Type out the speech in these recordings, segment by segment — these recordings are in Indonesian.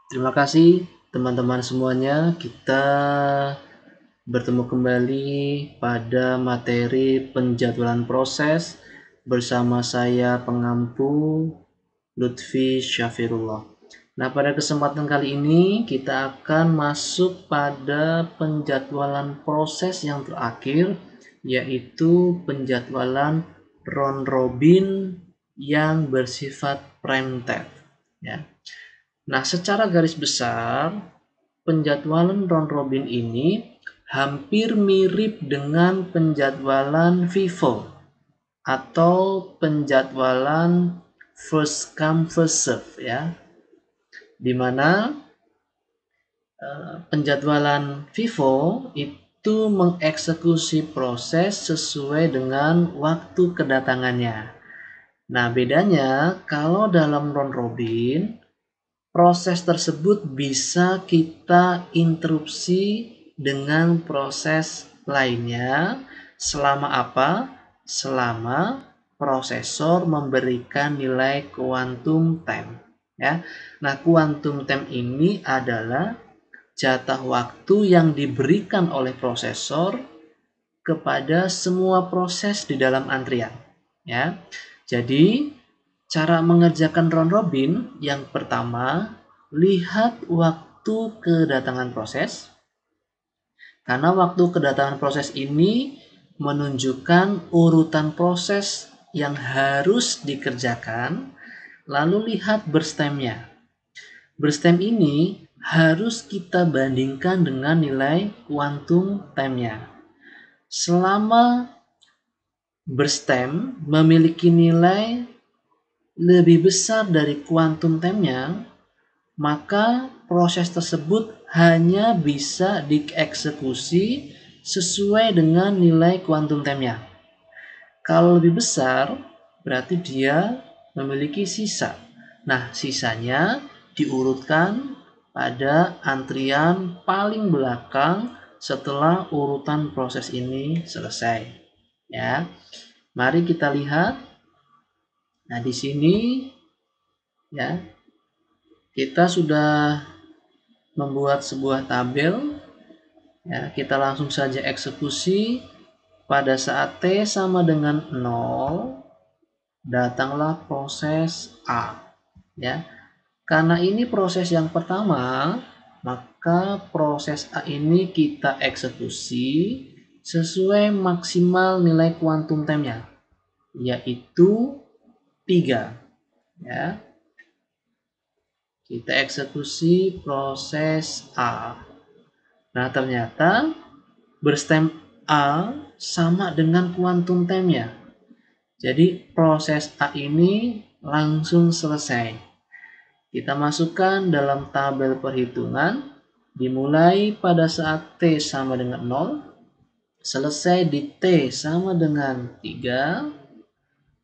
Terima kasih teman-teman semuanya. Kita bertemu kembali pada materi penjadwalan proses bersama saya pengampu Lutfi Syafirullah. Nah, pada kesempatan kali ini kita akan masuk pada penjadwalan proses yang terakhir, yaitu penjadwalan round robin yang bersifat preemptive. Ya. Nah, secara garis besar, penjadwalan round robin ini hampir mirip dengan penjadwalan FIFO atau penjadwalan first come first serve ya. Di mana penjadwalan FIFO itu mengeksekusi proses sesuai dengan waktu kedatangannya. Nah, bedanya kalau dalam round robin proses tersebut bisa kita interupsi dengan proses lainnya selama apa? Selama prosesor memberikan nilai quantum time. Ya. Nah, quantum time ini adalah jatah waktu yang diberikan oleh prosesor kepada semua proses di dalam antrian. Ya. Jadi, cara mengerjakan round robin yang pertama, lihat waktu kedatangan proses. Karena waktu kedatangan proses ini menunjukkan urutan proses yang harus dikerjakan, lalu lihat burst time-nya. Burst time ini harus kita bandingkan dengan nilai quantum time-nya. Selama burst time memiliki nilai lebih besar dari quantum time-nya, maka proses tersebut hanya bisa dieksekusi sesuai dengan nilai quantum time-nya. Kalau lebih besar, berarti dia memiliki sisa. Nah, sisanya diurutkan pada antrian paling belakang setelah urutan proses ini selesai. Ya, mari kita lihat. Nah, di sini ya kita sudah membuat sebuah tabel. Ya, kita langsung saja eksekusi. Pada saat T sama dengan 0, datanglah proses A. Ya. Karena ini proses yang pertama, maka proses A ini kita eksekusi sesuai maksimal nilai quantum time-nya, yaitu 3. Ya. Kita eksekusi proses A. Nah, ternyata burst time A sama dengan quantum time-nya. Jadi proses A ini langsung selesai. Kita masukkan dalam tabel perhitungan, dimulai pada saat T sama dengan 0, selesai di T sama dengan 3,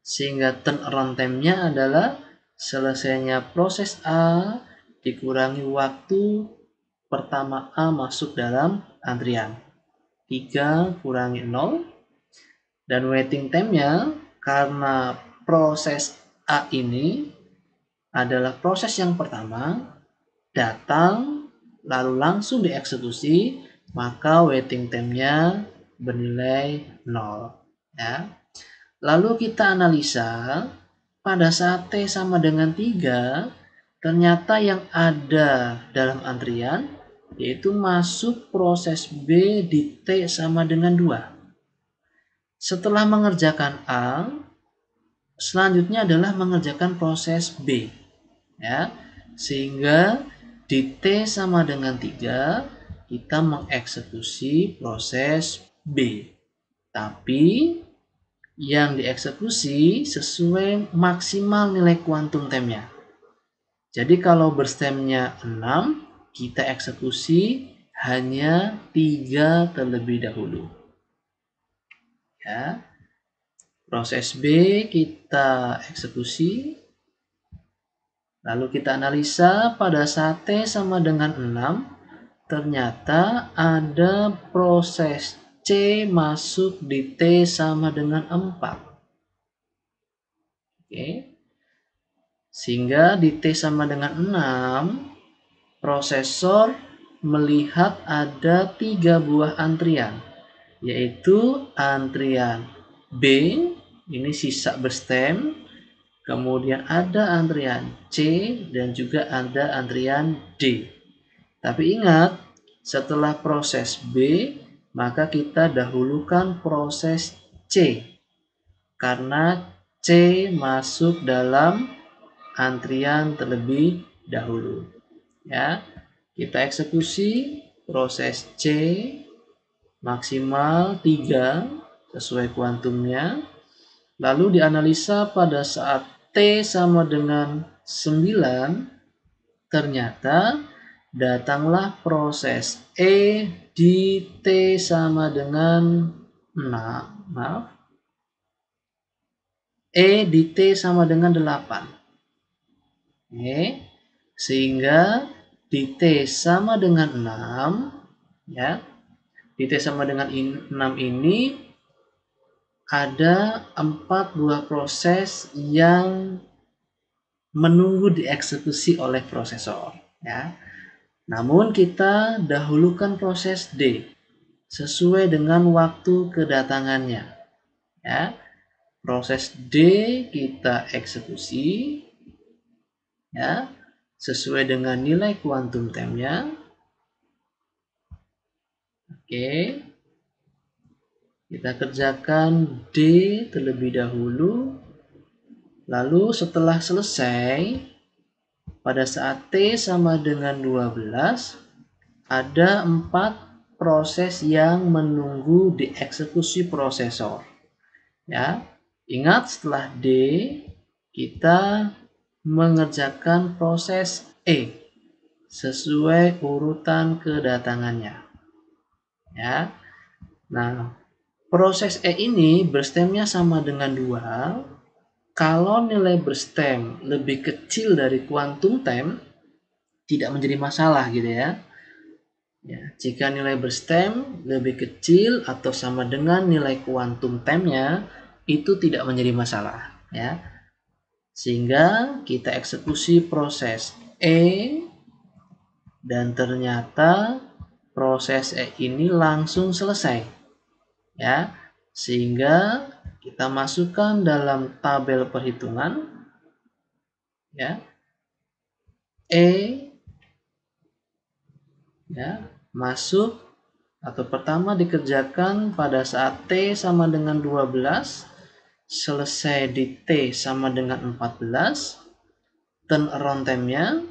sehingga turnaround time-nya adalah selesainya proses A dikurangi waktu pertama A masuk dalam antrian. 3 kurangi 0, dan waiting time-nya karena proses A ini adalah proses yang pertama, datang lalu langsung dieksekusi, maka waiting time-nya bernilai 0. Ya. Lalu kita analisa, pada saat T sama dengan 3, ternyata yang ada dalam antrian yaitu masuk proses B di T sama dengan 2. Setelah mengerjakan A, selanjutnya adalah mengerjakan proses B. Ya, sehingga di T sama dengan 3, kita mengeksekusi proses B. Tapi yang dieksekusi sesuai maksimal nilai quantum time-nya. Jadi kalau burst time-nya 6, kita eksekusi hanya 3 terlebih dahulu. Ya. Proses B kita eksekusi. Lalu kita analisa pada saat T sama dengan 6, ternyata ada proses C masuk di T sama dengan 4. Oke. Sehingga di T sama dengan 6, prosesor melihat ada 3 buah antrian, yaitu antrian B, ini sisa berstem, kemudian ada antrian C, dan juga ada antrian D. Tapi ingat, setelah proses B, maka kita dahulukan proses C, karena C masuk dalam antrian terlebih dahulu. Ya, kita eksekusi proses C maksimal 3 sesuai kuantumnya. Lalu dianalisa pada saat T sama dengan 9, ternyata datanglah proses E di T sama dengan 6. E di T sama dengan 8. Sehingga di T sama dengan 6, ya. Di T sama dengan 6 ini ada 4 buah proses yang menunggu dieksekusi oleh prosesor, ya. Namun kita dahulukan proses D sesuai dengan waktu kedatangannya, ya. Proses D kita eksekusi, ya, sesuai dengan nilai kuantum time-nya. Oke. Kita kerjakan D terlebih dahulu. Lalu setelah selesai, pada saat T sama dengan 12, ada 4 proses yang menunggu dieksekusi prosesor. Ya, ingat setelah D, kita mengerjakan proses E sesuai urutan kedatangannya. Ya. Nah, proses E ini berstemnya sama dengan 2. Kalau nilai berstem lebih kecil dari quantum time, tidak menjadi masalah gitu ya. Jika nilai berstem lebih kecil atau sama dengan nilai quantum time-nya, itu tidak menjadi masalah, ya. Sehingga kita eksekusi proses E, dan ternyata proses E ini langsung selesai, ya. Sehingga kita masukkan dalam tabel perhitungan, ya, E, ya, masuk atau pertama dikerjakan pada saat T sama dengan 12, selesai di T sama dengan 14, turnaround time-nya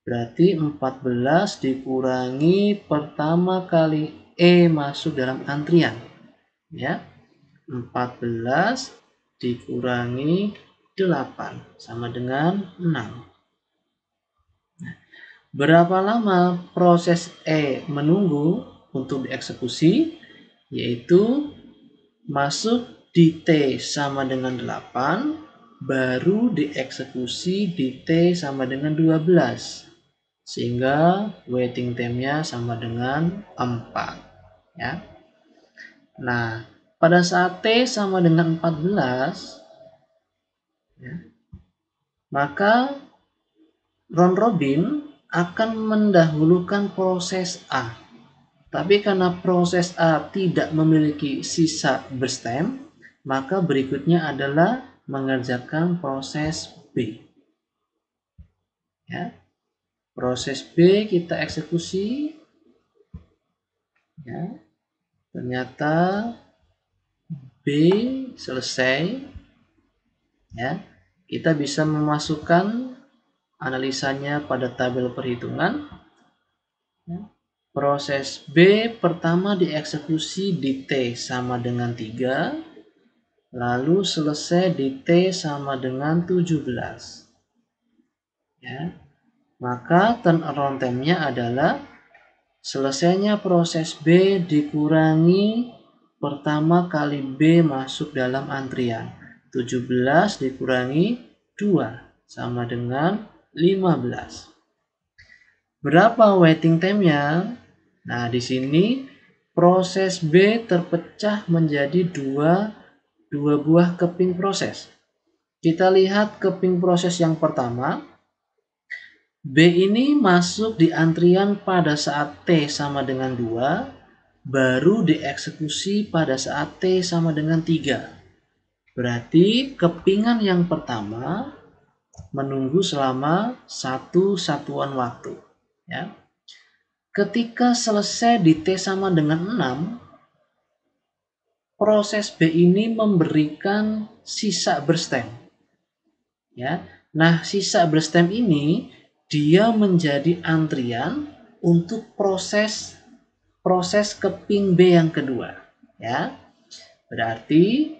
berarti 14 dikurangi pertama kali E masuk dalam antrian, ya. 14 dikurangi 8 sama dengan 6. Berapa lama proses E menunggu untuk dieksekusi? Yaitu masuk di T sama dengan 8, baru dieksekusi di T sama dengan 12. Sehingga waiting time-nya sama dengan 4. Ya. Nah, pada saat T sama dengan 14, ya, maka round robin akan mendahulukan proses A. Tapi karena proses A tidak memiliki sisa berstem, maka berikutnya adalah mengerjakan proses B. Ya. Proses B kita eksekusi. Ya. Ternyata B selesai. Ya. Kita bisa memasukkan analisanya pada tabel perhitungan. Ya. Proses B pertama dieksekusi di T sama dengan 3, lalu selesai di T sama dengan 17. Ya. Maka turnaround time-nya adalah selesainya proses B dikurangi pertama kali B masuk dalam antrian. 17 dikurangi 2 sama dengan 15. Berapa waiting time-nya? Nah, di sini proses B terpecah menjadi dua buah keping proses. Kita lihat keping proses yang pertama. B ini masuk di antrian pada saat T sama dengan 2, baru dieksekusi pada saat T sama dengan 3. Berarti kepingan yang pertama menunggu selama 1 satuan waktu. Ya. Ketika selesai di T sama dengan 6, proses B ini memberikan sisa berstem. Ya. Nah, sisa berstem ini dia menjadi antrian untuk proses keping B yang kedua. Ya. Berarti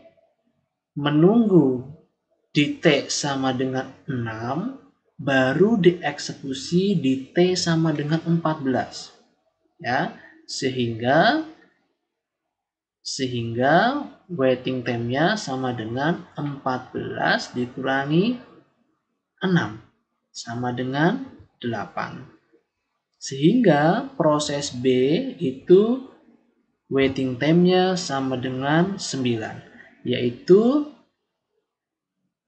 menunggu di T sama dengan 6 baru dieksekusi di T sama dengan 14. Ya, sehingga waiting time-nya sama dengan 14 dikurangi 6 sama dengan 8. Sehingga proses B itu waiting time-nya sama dengan 9, yaitu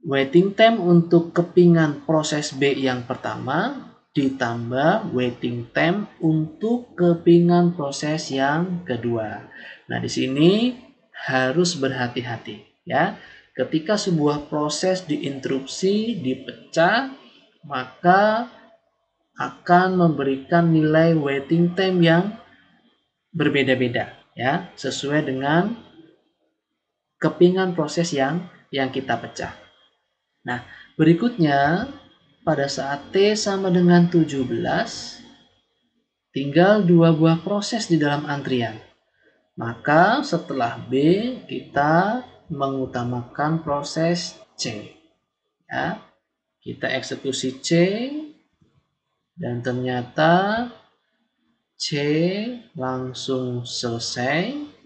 waiting time untuk kepingan proses B yang pertama ditambah waiting time untuk kepingan proses yang kedua. Nah, di sini harus berhati-hati ya. Ketika sebuah proses diinterupsi, dipecah, maka akan memberikan nilai waiting time yang berbeda-beda ya, sesuai dengan kepingan proses yang kita pecah. Nah, berikutnya pada saat T sama dengan 17, tinggal 2 buah proses di dalam antrian. Maka setelah B, kita mengutamakan proses C. Ya, kita eksekusi C, dan ternyata C langsung selesai.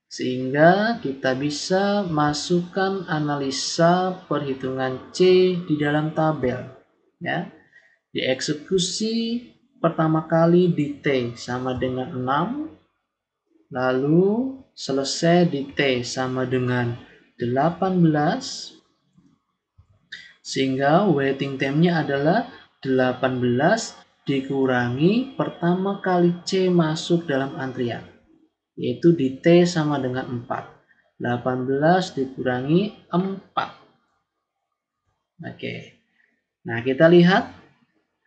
Sehingga kita bisa masukkan analisa perhitungan C di dalam tabel. Ya. Dieksekusi pertama kali di T sama dengan 6, lalu selesai di T sama dengan 18, sehingga waiting time-nya adalah 18 dikurangi pertama kali C masuk dalam antrian, yaitu di T sama dengan 4. 18 dikurangi 4. Oke. Nah, kita lihat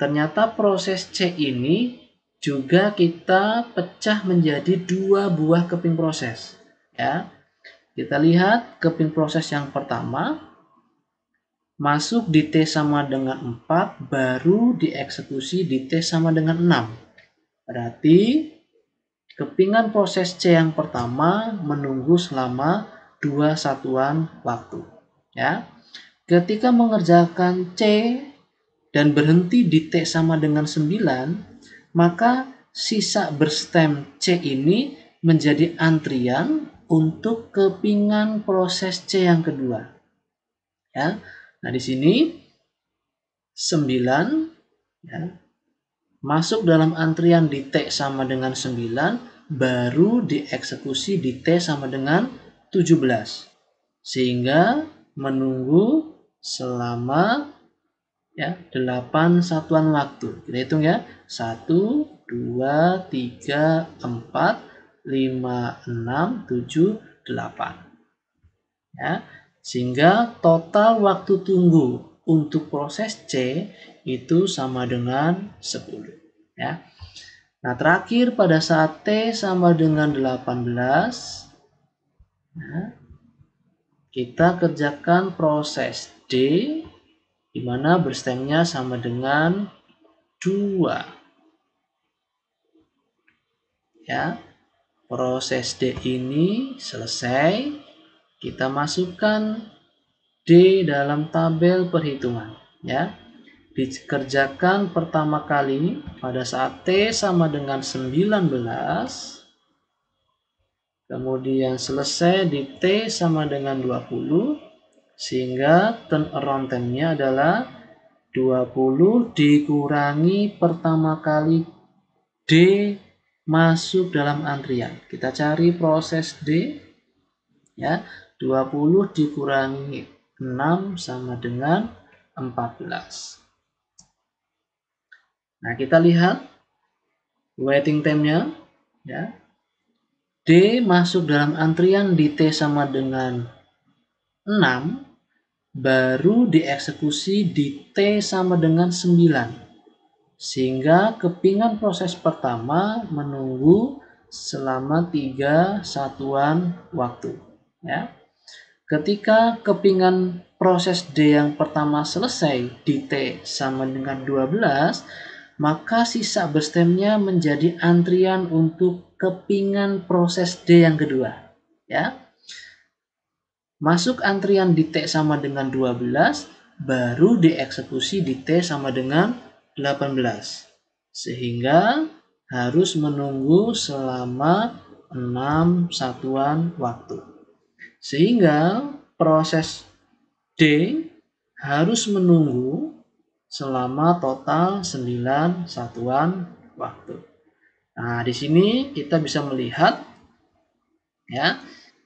ternyata proses C ini juga kita pecah menjadi 2 buah keping proses. Ya. Kita lihat keping proses yang pertama masuk di T sama dengan 4 baru dieksekusi di T sama dengan 6. Berarti kepingan proses C yang pertama menunggu selama 2 satuan waktu. Ya. Ketika mengerjakan C dan berhenti di T sama dengan 9, maka sisa berstem C ini menjadi antrian untuk kepingan proses C yang kedua. Ya. Nah, di sini 9 ya, masuk dalam antrian di T sama dengan 9, baru dieksekusi di T sama dengan 17. Sehingga menunggu selama ya 8 satuan waktu. Kita hitung ya. 1, 2, 3, 4, 5, 6, 7, 8. Ya. Sehingga total waktu tunggu untuk proses C itu sama dengan 10. Ya. Nah, terakhir pada saat T sama dengan 18, nah, kita kerjakan proses D, di mana berstemnya sama dengan 2. Ya, proses D ini selesai, kita masukkan D dalam tabel perhitungan. Ya, dikerjakan pertama kali pada saat T sama dengan 19, kemudian selesai di T sama dengan 20, sehingga turnaround time-nya adalah 20 dikurangi pertama kali D masuk dalam antrian. Kita cari proses D. Ya, 20 dikurangi 6 sama dengan 14. Nah, kita lihat waiting time-nya, ya. D masuk dalam antrian di T sama dengan 6, baru dieksekusi di T sama dengan 9. Sehingga kepingan proses pertama menunggu selama 3 satuan waktu. Ya. Ketika kepingan proses D yang pertama selesai di T sama dengan 12, maka sisa berstemnya menjadi antrian untuk kepingan proses D yang kedua. Ya. Masuk antrian di T sama dengan 12, baru dieksekusi di T sama dengan 18. Sehingga harus menunggu selama 6 satuan waktu. Sehingga proses D harus menunggu selama total 9 satuan waktu. Nah, di sini kita bisa melihat ya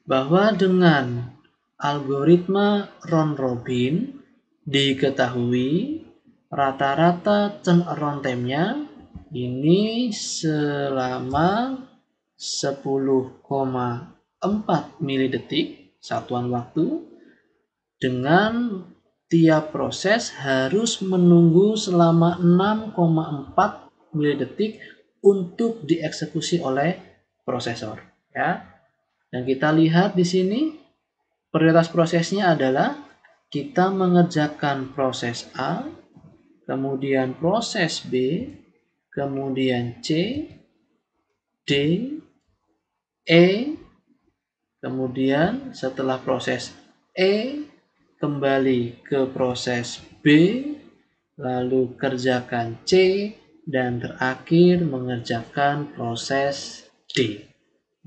bahwa dengan algoritma round robin diketahui rata-rata turnaround time-nya ini selama 10,4 milidetik satuan waktu, dengan tiap proses harus menunggu selama 6,4 milidetik untuk dieksekusi oleh prosesor, ya. Dan kita lihat di sini prioritas prosesnya adalah kita mengerjakan proses A, kemudian proses B, kemudian C, D, E, kemudian setelah proses E kembali ke proses B, lalu kerjakan C, dan terakhir mengerjakan proses D.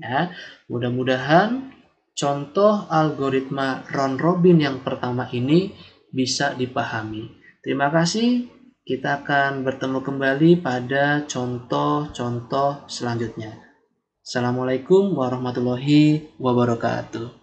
Ya, mudah-mudahan contoh algoritma round robin yang pertama ini bisa dipahami. Terima kasih. Kita akan bertemu kembali pada contoh-contoh selanjutnya. Assalamualaikum warahmatullahi wabarakatuh.